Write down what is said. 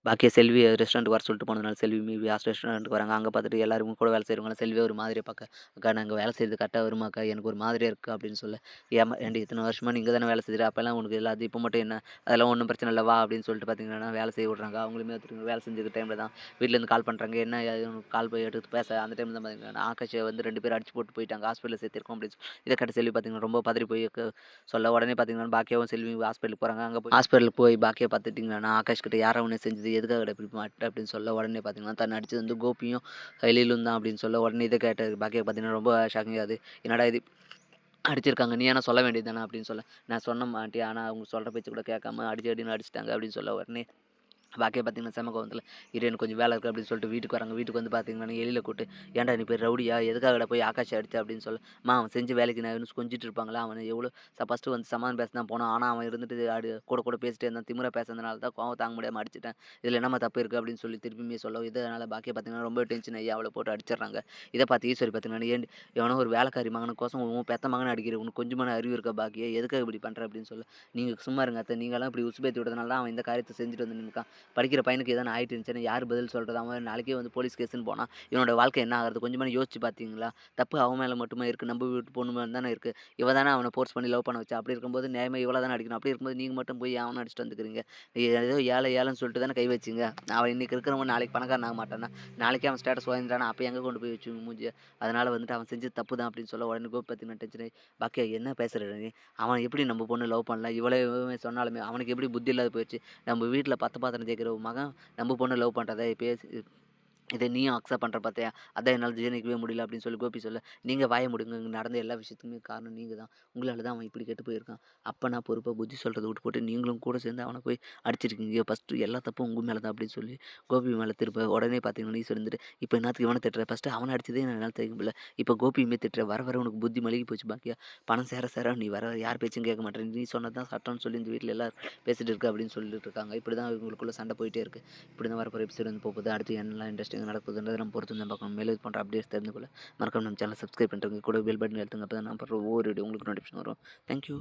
பாக்கியா செல்வி ரெஸ்டாரண்ட்டுக்கு வர சொல்லிட்டு போனதுனால செல்வி மேபி ரெஸ்டாரண்ட்டுக்கு வராங்க. அங்க பார்த்துட்டு எல்லாரும் கூட வேலை செய்றவங்கலாம் செல்விய ஒரு மாதிரியா பார்க்க, "அக்கா நாங்க வேலை செய்றது கரெக்ட்டா வருமாக்கா? எனக்கு ஒரு மாதிரியா இருக்கு" அப்படின்னு சொல்ல, ஏன்டி இத்தன வருஷமா நீ இங்க தானே வேலை செய்ற, அப்பலாம் உனக்கு இல்லாது இப்ப மட்டும் என்ன? அதெல்லாம் ஒண்ணும் பிரச்சனை இல்ல வா அப்படின்னு சொல்லிட்டு பார்த்தீங்கன்னா, வேலை செய்ய விடுறாங்க. அவங்களுமே ஒத்துக்கிட்டு வேலை செஞ்சுருக்க டைம்ல தான் வீட்லேருந்து கால் பண்றாங்க. என்ன ஏதுன்னு கால் போய் எடுத்து பேச அந்த டைம்ல தான் பார்த்தீங்கன்னா, ஆகாஷ வந்து 2 பேரும் அடிச்சு போட்டு போயிட்டாங்க. ஹாஸ்பிட்டல்ல சேர்த்திருக்கோம் அப்படின்னு இத கேட்ட செல்வி பார்த்தீங்கன்னா, ரொம்ப பதறி போய் சொல்ல உடனே பார்த்தீங்கன்னா, பாக்கியாவும் செல்வியும் ஹாஸ்பிட்டலுக்கு போறாங்க. அங்க போய் ஹாஸ்பிட்டலுக்கு போய் பாக்கியா பார்த்துட்டீங்கன்னா, ஆகாஷ் கிட்ட யாரா உன்ன செஞ்சது? எதுக்காகடா இப்படி மாட்ட? அப்படின்னு சொல்ல உடனே பார்த்தீங்கன்னா, தன்ன அடிச்சது வந்து கோபியும், எழிலும் தான் அப்படின்னு சொல்ல உடனே இத கேட்ட பாக்கியா பார்த்தீங்கன்னா, ரொம்ப ஷாக்கிங் ஆகுது. என்னடா இது அடிச்சிருக்காங்க. நீ ஆனா சொல்ல வேண்டியது தானே அப்படின்னு சொல்ல, நான் சொன்னேன் ஆன்ட்டி. ஆனா அவங்க சொல்ற பேச்சு கூட கேட்காம அடிச்சு அடின்னு அடிச்சுட்டாங்க அப்படின்னு சொல்ல உடனே பாக்கியா பார்த்தீங்கன்னா, செம கோவத்துல, இரு எனக்கு கொஞ்சம் வேலை இருக்கு அப்படின்னு சொல்லிட்டு வீட்டுக்கு வராங்க. வீட்டுக்கு வந்து பார்த்தீங்கன்னா, எழில கூப்ட்டு, "ஏன்டா நீ பெரிய ரவுடியா? எதுக்காகடா போய் ஆகாஷ அடிச்ச?" அப்படின்னு சொல்ல, "அம்மா அவன் செஞ்ச வேலைக்கு நான் இன்னும் கொஞ்சிட்டு இருப்பாங்களா? அவன எவ்வளோ ஃபர்ஸ்ட்டு வந்து சமாதானம் பேச தான் போனான். ஆனா அவன் இருந்துட்டு கூட கூட பேசிட்டே இருந்தான். திமிரா பேசுனதுனால தான் கோவம் தாங்க முடியாம அடிச்சுட்டேன். இதுல என்னம்மா தப்பு இருக்கு?" அப்படின்னு சொல்லி திருப்பியுமே சொல்ல, இதனால பாக்கியா பார்த்தீங்கன்னா, ரொம்ப டென்ஷன் ஆகி அவள போட்டு அடிச்சிடுறாங்க. இத பார்த்து ஈஸ்வரி பார்த்தீங்கன்னா, "ஏன்டி எவனோ ஒரு வேலைக்காரி மகனுக்கோசம் உன் பெத்த மகன அடிக்கிற உனக்கு கொஞ்சமான அறிவு இருக்கா பாக்கியா? எதுக்காக இப்படி பண்ற?" அப்படின்னு சொல்ல, "நீங்க சும்மா இருங்க அத்த. நீங்கலாம் இப்படி உசுப்பேத்தி விட்டதுனால தான் அவன் இந்த காரியத்த செஞ்சுட்டு வந்து நின்னுருக்கான். படிக்கிற பையனுக்கு எதனா ஆயிட்டு இருந்துச்சுன்னா யார் பதில் சொல்றது? அவன் நாளைக்கே வந்து போலீஸ் கேஸ்ன்னு போனா, இவனோட வாழ்க்கை என்ன ஆகுறது? கொஞ்சமாவது யோசிச்சு பார்த்தீங்களா? தப்பு அவன் மேல மட்டுமா இருக்கு. நம்ம வீட்டு பொண்ணு மேல தானே இருக்கு. இவ தானே அவன ஃபோர்ஸ் பண்ணி லவ் பண்ண வச்சா. அப்படி இருக்கும்போது நியாயமா இவள தானே அடிக்கணும். அப்படி இருக்கும்போது நீங்க மட்டும் போய் அவன அடிச்சுட்டு வந்துக்கிறீங்க. ஏதோ ஏழை ஏழைன்னு சொல்லிட்டு தானே கை வச்சீங்க. அவன் இன்னைக்கு இருக்கிறவன் நாளைக்கு பணக்காரன் ஆக மாட்டானா? நாளைக்கே அவன் ஸ்டேட்டஸ் உயர்ந்துட்டானா, அப்ப எங்க கொண்டு போய் வச்சுங்க மூஞ்சிய? அதனால வந்துட்டு அவன் செஞ்சது தப்பு தான் அப்படின்னு சொல்ல உடனே கோபி பார்த்தீங்கன்னா டென்ஷன் ஆயி, "பாக்கியா என்ன பேசுற நீ? அவன் எப்படி நம்ம பொண்ணு லவ் பண்ணலாம்? இவளே சொன்னாலுமே அவனுக்கு எப்படி புத்தி இல்லாத போயிடுச்சு? நம்ம வீட்ல பத்த பாத்திரம் தேய்க்கிற மகன் நம்ம பொண்ண லவ் பண்றத இத நீயும் அக்செப்ட் பண்ற பார்த்தியா? அதான் என்னால ஜீரணிக்கவே முடியல அப்படின்னு சொல்லி கோபி சொல்ல, நீங்க வாய மூடுங்க. இங்க நடந்த எல்லா விஷயத்துக்குமே காரணம் நீங்க தான். உங்களால தான் அவன் இப்படி கெட்டு போயிருக்கான். அப்ப நான் பொறுப்பா புத்தி சொல்றத விட்டு போட்டு நீங்களும் கூட சேர்ந்து அவன போய் அடிச்சிருக்கீங்க. ஃபர்ஸ்ட்டு எல்லா தப்பும் உங்க மேல தான் அப்படின்னு சொல்லி கோபி மேல திருப்ப உடனே பார்த்தீங்கன்னா ஈஸ்வரி இருந்துட்டு, இப்ப என்னத்துக்கு இவன திட்டுற? ஃபர்ஸ்ட்டு அவன அடிச்சதே என்னால தாங்கிக்க முடியல. இப்ப கோபியுமே திட்டுற. வர வர உனக்கு புத்தி மழுகி போச்சு பாக்கியா. பணம் சேர சேர நீ வர யார் பேச்சும் கேட்க மாட்ற. நீ சொன்னது தான் சட்டம்னு சொல்லி இந்த வீட்ல எல்லாரும் பேசிட்டு இருக்க அப்படின்னு சொல்லிட்டு இருக்காங்க. இப்படிதான் இவங்களுக்குள்ள சண்டை போயிட்டே இருக்கு. இப்படிதான் வரப்போற எபிசோட் வந்து போகுது. அடுத்து என்னலாம் இன்ட்ரஸ்டிங்கா நடக்குதுன்றத நம்ம பொறுத்து வந்து பார்க்கணும். மேலும் இது போன்ற அப்டேட்ஸ் தெரிந்து கொள்ள மறக்காம நம்ம சேனல சப்ஸ்கிரைப் பண்ணிட்டு கூட பெல் பட்டன் அழுத்துங்க. அப்பதான் நான் போடுற ஒவ்வொரு வீடியோ உங்களுக்கு நோட்டிஃபிகேஷன் வரும். Thank you.